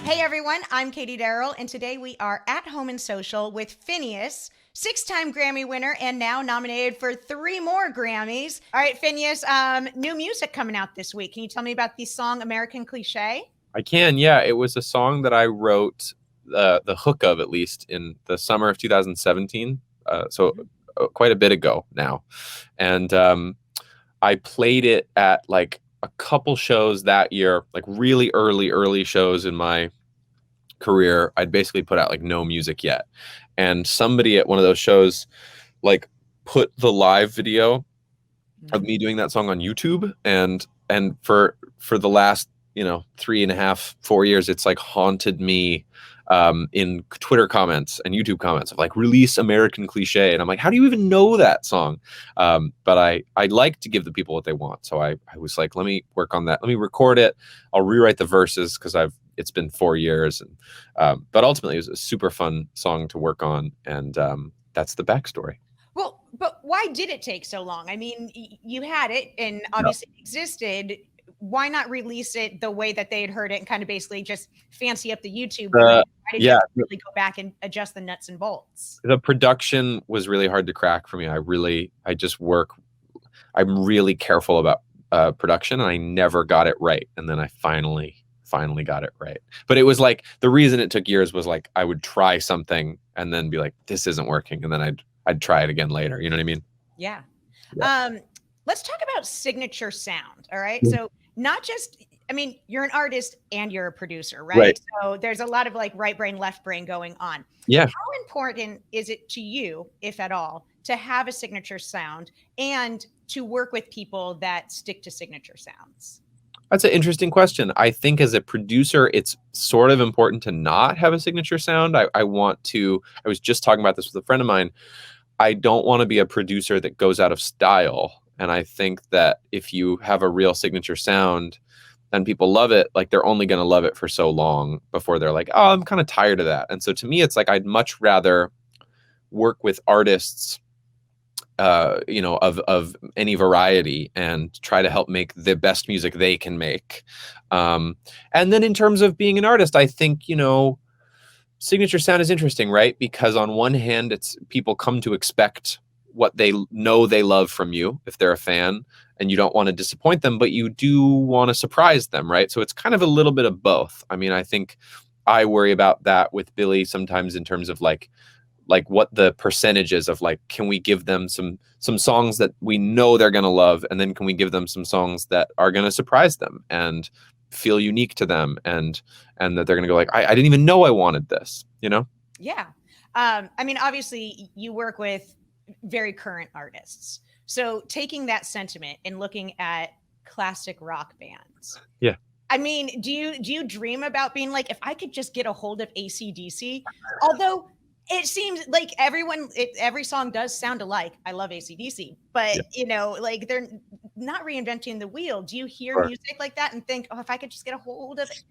Hey everyone, I'm Katie Darrell, and today we are at home and social with Phineas, six-time Grammy winner, and now nominated for 3 more Grammys. All right, Phineas, new music coming out this week. Can you tell me about the song American Cliche? I can, yeah. It was a song that I wrote the hook of, at least, in the summer of 2017. Quite a bit ago now. And I played it at like a couple shows that year, like really early shows in my career. I'd basically put out like no music yet. And somebody at one of those shows like put the live video of me doing that song on YouTube, and for the last 3.5, 4 years, it's like haunted me in Twitter comments and YouTube comments of like, release American Cliche, and I'm like, how do you even know that song? But I like to give the people what they want, so I was like, let me work on that, let me record it, I'll rewrite the verses, because it's been 4 years, and but ultimately it was a super fun song to work on, and that's the backstory. Well, but why did it take so long? I mean, you had it and obviously it existed. Why not release it the way that they had heard it and kind of basically just fancy up the YouTube? Why did you have to really go back and adjust the nuts and bolts? The production was really hard to crack for me. I'm really careful about production, and I never got it right. And then I finally got it right. But it was like, the reason it took years was like, I would try something and then be like, this isn't working. And then I'd try it again later. You know what I mean? Yeah. Let's talk about signature sound. All right. So not just, I mean, you're an artist and you're a producer, right? So there's a lot of like right brain, left brain going on. Yeah. How important is it to you, if at all, to have a signature sound and to work with people that stick to signature sounds? That's an interesting question. I think as a producer, it's sort of important to not have a signature sound. I was just talking about this with a friend of mine. I don't want to be a producer that goes out of style. And I think that if you have a real signature sound and people love it, like, they're only going to love it for so long before they're like, oh, I'm kind of tired of that. And so to me, it's like, I'd much rather work with artists of any variety and try to help make the best music they can make. And then in terms of being an artist, I think, signature sound is interesting, right? Because on one hand, it's people come to expect what they know they love from you if they're a fan, and you don't want to disappoint them, but you do want to surprise them, right? So it's kind of a little bit of both. I mean, I think I worry about that with Billie sometimes in terms of like what the percentage is of like, can we give them some songs that we know they're going to love, and then can we give them some songs that are going to surprise them and feel unique to them, and that they're going to go like, I didn't even know I wanted this, Yeah. I mean, obviously you work with very current artists, so taking that sentiment and looking at classic rock bands. Yeah. I mean, do you dream about being like, if I could just get a hold of AC/DC? Although it seems like every song does sound alike. I love AC/DC, but like, they're not reinventing the wheel. Do you hear music like that and think, oh, if I could just get a hold of it?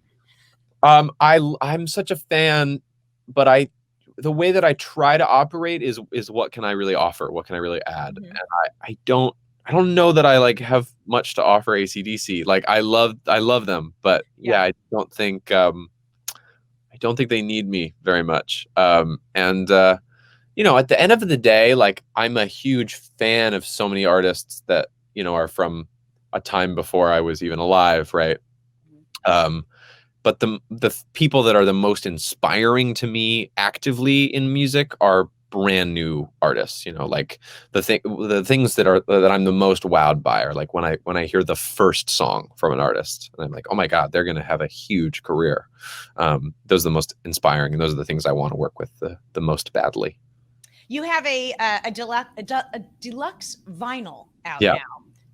I'm such a fan, but the way that I try to operate is what can I really offer? What can I really add? Mm-hmm. And I don't know that I like have much to offer AC/DC. Like, I love them, but yeah, I don't think they need me very much. At the end of the day, like, I'm a huge fan of so many artists that, are from a time before I was even alive, right? But the people that are the most inspiring to me actively in music are brand new artists. Like the things that I'm the most wowed by are like when I hear the first song from an artist and I'm like, oh my God, they're going to have a huge career. Those are the most inspiring, and those are the things I want to work with the most badly. You have a deluxe vinyl out now.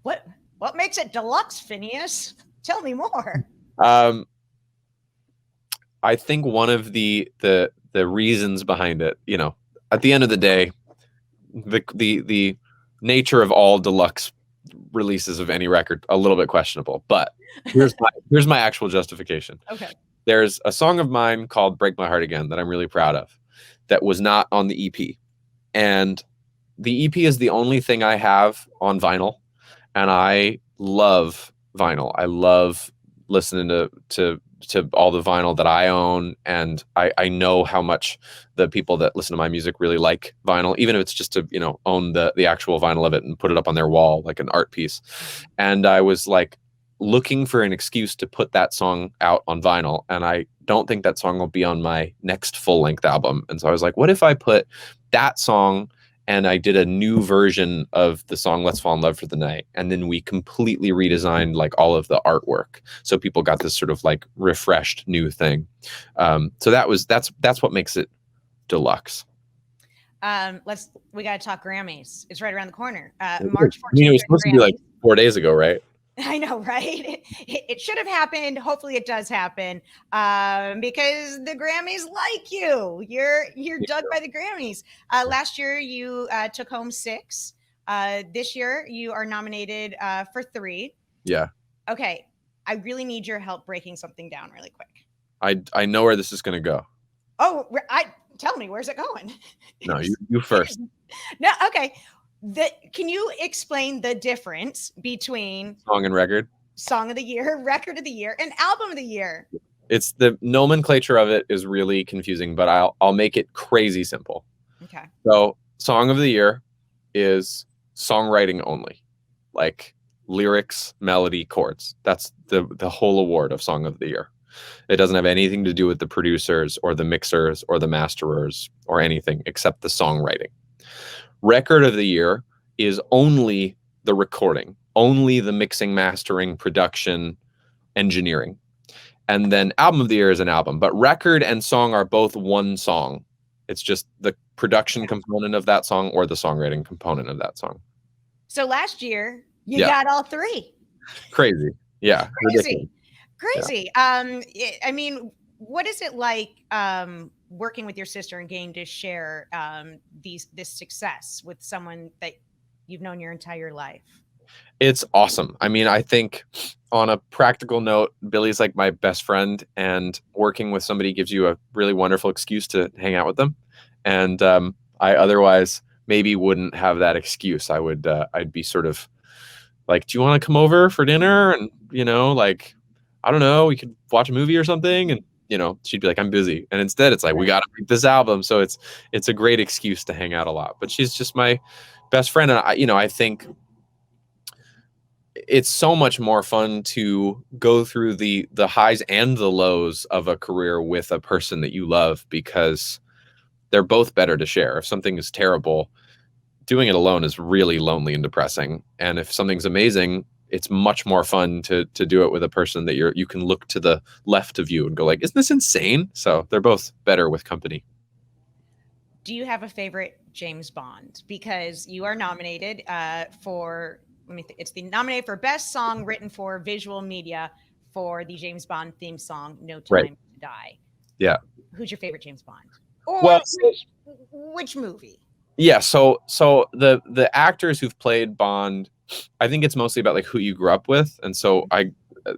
What makes it deluxe, Phineas? Tell me more. I think one of the reasons behind it, at the end of the day, the nature of all deluxe releases of any record, a little bit questionable, but here's my actual justification. Okay. There's a song of mine called Break My Heart Again that I'm really proud of, that was not on the EP. And the EP is the only thing I have on vinyl, and I love vinyl. I love listening to to all the vinyl that I own, and I know how much the people that listen to my music really like vinyl, even if it's just to, you know, own the actual vinyl of it and put it up on their wall like an art piece. And I was like looking for an excuse to put that song out on vinyl, and I don't think that song will be on my next full-length album. And so I was like, what if I put that song and I did a new version of the song Let's Fall in Love for the Night, and then we completely redesigned like all of the artwork, so people got this sort of like refreshed new thing. So that's what makes it deluxe. We got to talk Grammys. It's right around the corner. March 14th. I mean, it was supposed to be like 4 days ago, right? I know, right? It should have happened. Hopefully it does happen, because the Grammys like you. You're dug by the Grammys. Last year you took home 6. This year you are nominated for 3. Yeah. Okay. I really need your help breaking something down really quick. I know where this is going to go. Oh, tell me, where's it going? No, you first. No, okay. Can you explain the difference between song and record? Song of the year, record of the year, and album of the year? It's the nomenclature of it is really confusing, but I'll make it crazy simple. Okay. So, song of the year is songwriting only, like lyrics, melody, chords. That's the whole award of song of the year. It doesn't have anything to do with the producers or the mixers or the masterers or anything except the songwriting. Record of the year is only the recording, only the mixing, mastering, production, engineering. And then album of the year is an album. But record and song are both one song. It's just the production component of that song or the songwriting component of that song. So last year, you got all 3. Crazy. Yeah. Crazy. Crazy. Yeah. I mean, what is it like working with your sister and getting to share this success with someone that you've known your entire life? It's awesome. I mean, I think on a practical note, Billie's like my best friend, and working with somebody gives you a really wonderful excuse to hang out with them. And I otherwise maybe wouldn't have that excuse. I'd be sort of like, do you want to come over for dinner? And, you know, like, I don't know, we could watch a movie or something. And, you know, she'd be like, I'm busy. And instead it's like, we got to make this album. So it's a great excuse to hang out a lot. But she's just my best friend. And I think it's so much more fun to go through the highs and the lows of a career with a person that you love, because they're both better to share. If something is terrible, doing it alone is really lonely and depressing. And if something's amazing, it's much more fun to do it with a person that you can look to the left of you and go like, isn't this insane? So they're both better with company. Do you have a favorite James Bond? Because you are nominated for, it's the nominated for best song written for visual media for the James Bond theme song, No Time to Die. Yeah. Who's your favorite James Bond? Or which movie? Yeah. So the actors who've played Bond, I think it's mostly about like who you grew up with. And so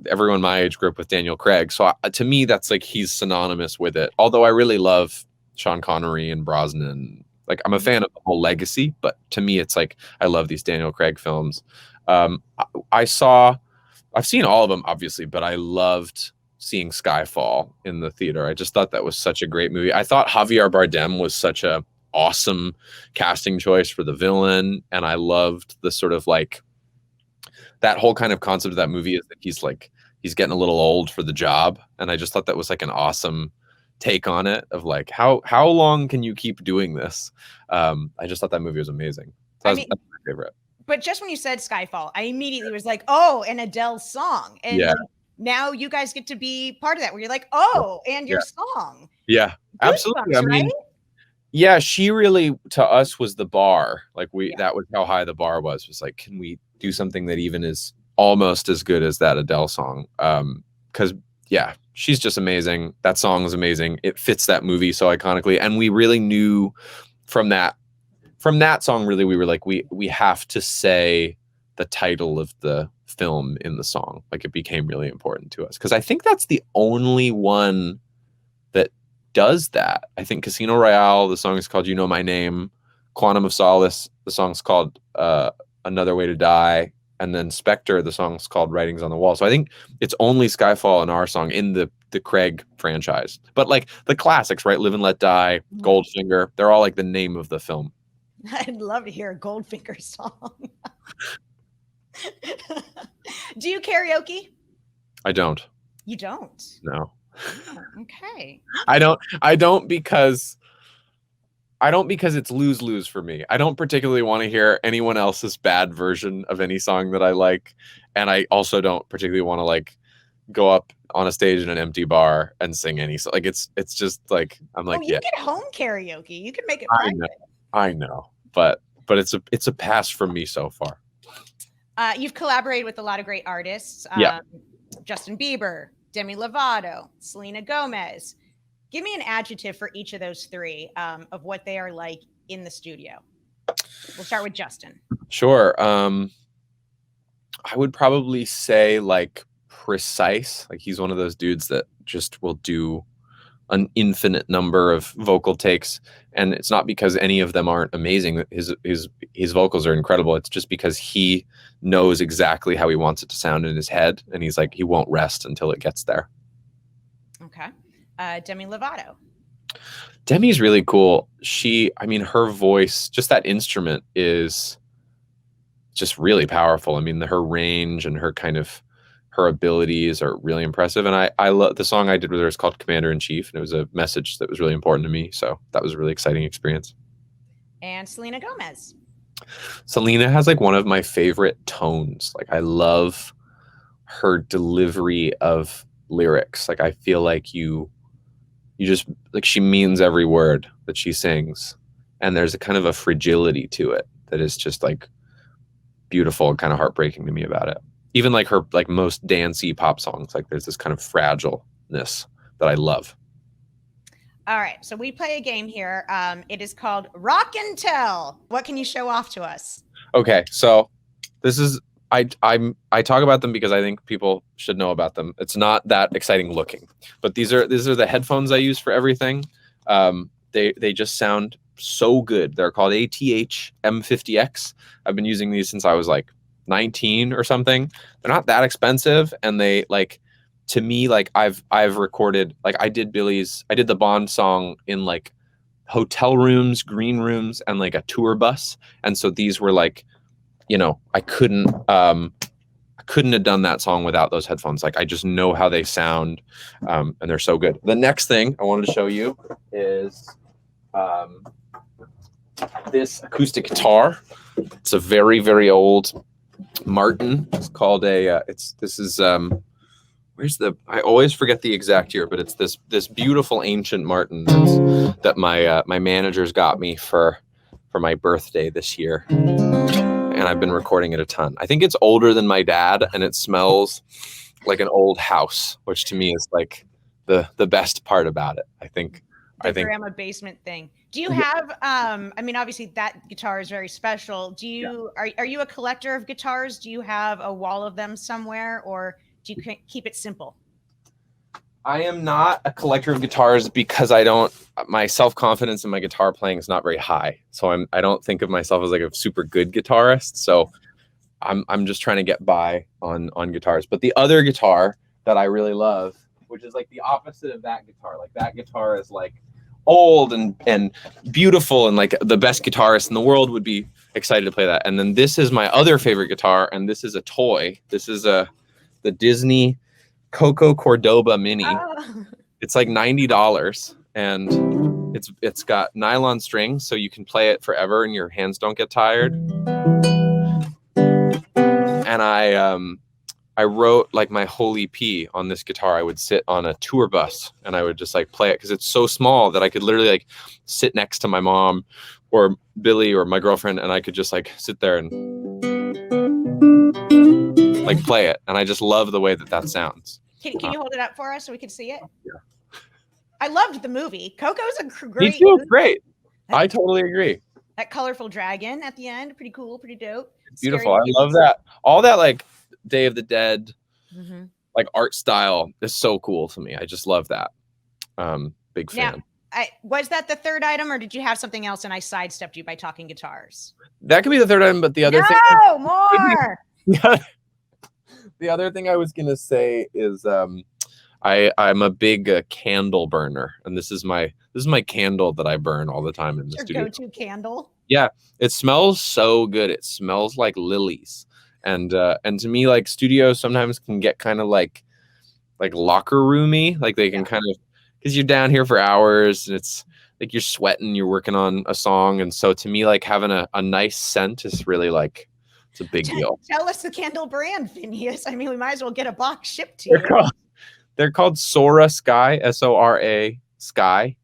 everyone my age grew up with Daniel Craig. So to me, that's like, he's synonymous with it. Although I really love Sean Connery and Brosnan. Like, I'm a fan of the whole legacy, but to me, it's like, I love these Daniel Craig films. I've seen all of them, obviously, but I loved seeing Skyfall in the theater. I just thought that was such a great movie. I thought Javier Bardem was such a awesome casting choice for the villain. And I loved the sort of like, that whole kind of concept of that movie is that he's getting a little old for the job. And I just thought that was like an awesome take on it, of like, how long can you keep doing this? I just thought that movie was amazing. So that's my favorite. But just when you said Skyfall, I immediately was like, oh, an Adele song. And like, now you guys get to be part of that, where you're like, oh, and your song. Yeah, absolutely. I mean, yeah, she really, to us, was the bar. Like that was how high the bar was like, can we do something that even is almost as good as that Adele song? Because she's just amazing. That song is amazing. It fits that movie so iconically. And we really knew from that song, really, we were like, we have to say the title of the film in the song. Like, it became really important to us, because I think that's the only one that does that. I think Casino Royale, the song is called You Know My Name. Quantum of Solace, the song's called Another Way to Die. and then Spectre, the song's called Writings on the Wall. So I think it's only Skyfall and our song in the Craig franchise. But like the classics, right? Live and Let Die, Goldfinger, they're all like the name of the film. I'd love to hear a Goldfinger song. Do you karaoke? I don't. You don't? No. Oh, okay. I don't because it's lose-lose for me. I don't particularly want to hear anyone else's bad version of any song that I like. And I also don't particularly want to like go up on a stage in an empty bar and sing any song. Like it's just like I'm like, you get home karaoke. You can make it private. I know. But it's a pass from me so far. You've collaborated with a lot of great artists. Justin Bieber, Demi Lovato, Selena Gomez. Give me an adjective for each of those three of what they are like in the studio. We'll start with Justin. Sure. I would probably say like precise. Like he's one of those dudes that just will do an infinite number of vocal takes, and it's not because any of them aren't amazing. His vocals are incredible. It's just because he knows exactly how he wants it to sound in his head, and he's like he won't rest until it gets there. Okay. Demi Lovato. Demi's really cool. Her voice, just that instrument is just really powerful. I mean, her range and her abilities are really impressive. And I love the song I did with her is called Commander in Chief. And it was a message that was really important to me. So that was a really exciting experience. And Selena Gomez. Selena has like one of my favorite tones. Like I love her delivery of lyrics. Like I feel like you just like she means every word that she sings. And there's a kind of a fragility to it that is just like beautiful and kind of heartbreaking to me about it. Even like her like most dancey pop songs, like there's this kind of fragileness that I love. All right, so we play a game here. It is called Rock and Tell. What can you show off to us? Okay, so this is I talk about them because I think people should know about them. It's not that exciting looking, but these are the headphones I use for everything. They just sound so good. They're called ATH M50X. I've been using these since I was like 19 or something. They're not that expensive, and they like to me like I've recorded like I did the Bond song in like hotel rooms, green rooms, and like a tour bus. And so these were like, you know, I couldn't have done that song without those headphones. Like I just know how they sound, and they're so good. The next thing I wanted to show you is this acoustic guitar. It's a very, very old Martin. It's called I always forget the exact year, but it's this beautiful ancient Martin that my managers got me for my birthday this year. And I've been recording it a ton. I think it's older than my dad, and it smells like an old house, which to me is like the best part about it. I think grandma basement thing. Do you have I mean, obviously that guitar is very special. Do you are you a collector of guitars? Do you have a wall of them somewhere, or do you keep it simple? I am not a collector of guitars because my self-confidence in my guitar playing is not very high. So I don't think of myself as like a super good guitarist. So I'm just trying to get by on guitars. But the other guitar that I really love, which is like the opposite of that guitar, like that guitar is like old and beautiful, and like the best guitarist in the world would be excited to play that. And then this is my other favorite guitar, and this is a toy. This is the Disney Coco Cordoba Mini. Oh. It's like $90, and it's got nylon strings, so you can play it forever and your hands don't get tired. And I wrote like my whole EP on this guitar. I would sit on a tour bus and I would just like play it because it's so small that I could literally like sit next to my mom or Billy or my girlfriend, and I could just like sit there and like play it. And I just love the way that sounds. Can you hold it up for us so we can see it? Yeah. I loved the movie. Coco's a great Me too. Movie. Great. I totally agree. That colorful dragon at the end, pretty cool, pretty dope. It's beautiful. I love that. All that like Day of the Dead, like art style is so cool to me. I just love that. Big fan. Now, was that the third item, or did you have something else and I sidestepped you by talking guitars? That could be the third item, but the other thing. No, more. The other thing I was gonna say is I'm a big candle burner, and this is my candle that I burn all the time in the Your studio. go-to candle. Yeah, it smells so good. It smells like lilies, and to me, like studios sometimes can get kind of like locker roomy, like they can kind of, because you're down here for hours and it's like you're sweating, you're working on a song, and so to me, like having a nice scent is really like it's a big deal. Tell us the candle brand, Phineas. I mean, we might as well get a box shipped to They're you. called, they're called Sora Sky, Sora Sky.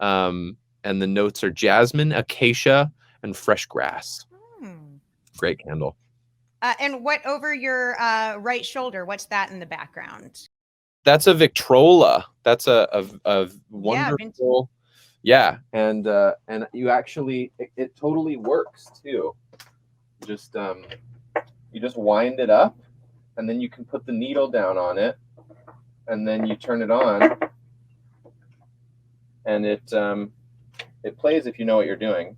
And the notes are jasmine, acacia, and fresh grass. Great candle. And what over your right shoulder? What's that in the background? That's a Victrola. That's a wonderful. Yeah, and you actually it totally works too. Just you just wind it up, and then you can put the needle down on it, and then you turn it on, and it plays if you know what you're doing.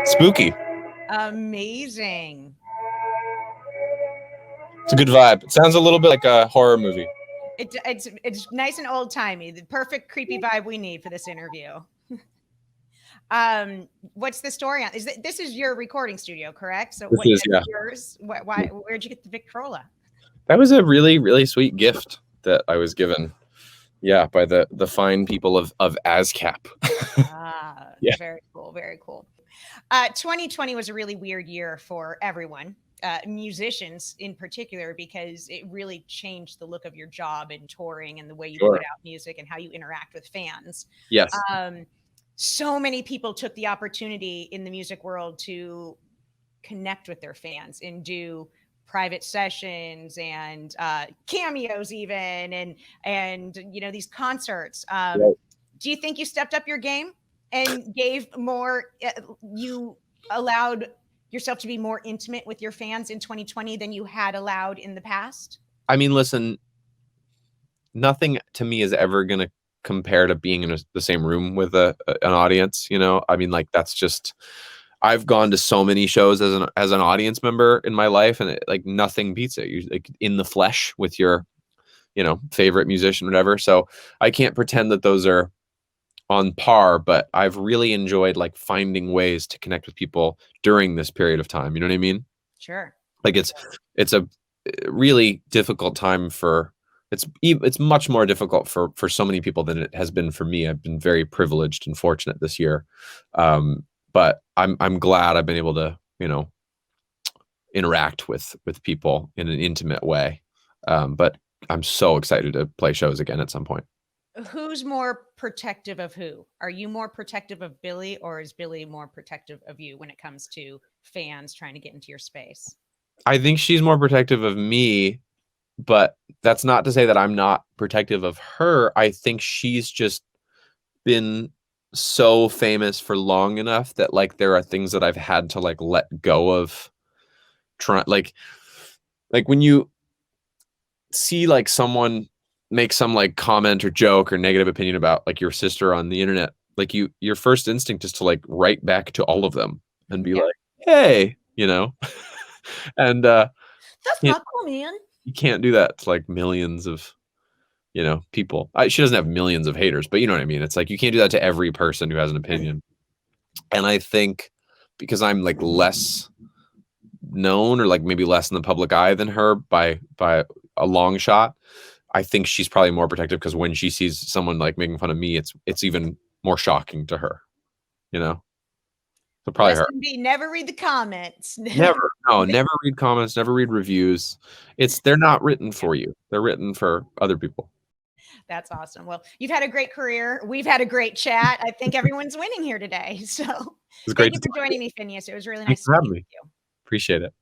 Spooky. Amazing. It's a good vibe. It sounds a little bit like a horror movie. It's nice and old timey. The perfect creepy vibe we need for this interview. What's the story on? This is your recording studio, correct? So this is yours? Where'd you get the Victrola? That was a really, really sweet gift that I was given. Yeah, by the fine people of ASCAP. Yeah. Very cool. Very cool. 2020 was a really weird year for everyone, musicians in particular, because it really changed the look of your job and touring and the way you put out music and how you interact with fans. Yes. So many people took the opportunity in the music world to connect with their fans and do private sessions and cameos even and you know, these concerts. Do you think you stepped up your game and gave more, you allowed yourself to be more intimate with your fans in 2020 than you had allowed in the past? I mean, listen, nothing to me is ever going to compare to being in the same room with an audience, you know? I mean, like, that's just, I've gone to so many shows as an audience member in my life, and like nothing beats it. You're like in the flesh with your, you know, favorite musician, whatever. So I can't pretend that those are on par, but I've really enjoyed like finding ways to connect with people during this period of time. You know what I mean? Sure. Like it's a really difficult time for, it's much more difficult for so many people than it has been for me. I've been very privileged and fortunate this year. But I'm glad I've been able to, you know, interact with people in an intimate way. But I'm so excited to play shows again at some point. Who's more protective of who? Are you more protective of Billie, or is Billie more protective of you when it comes to fans trying to get into your space? I think she's more protective of me, but that's not to say that I'm not protective of her. I think she's just been so famous for long enough that like there are things that I've had to like let go of. Like when you see like someone make some like comment or joke or negative opinion about like your sister on the internet, like your first instinct is to like write back to all of them and be like, hey, you know. And that's not cool, man. You can't do that to like millions of, you know, people. She doesn't have millions of haters, but you know what I mean? It's like you can't do that to every person who has an opinion. And I think because I'm like less known or like maybe less in the public eye than her by a long shot, I think she's probably more protective, because when she sees someone like making fun of me, it's even more shocking to her, you know? So probably her. Never read the comments. Never. No, never read comments, never read reviews. They're not written for you. They're written for other people. That's awesome. Well, you've had a great career. We've had a great chat. I think everyone's winning here today. So thank you for joining me, Phineas. It was really nice to meet you. Appreciate it.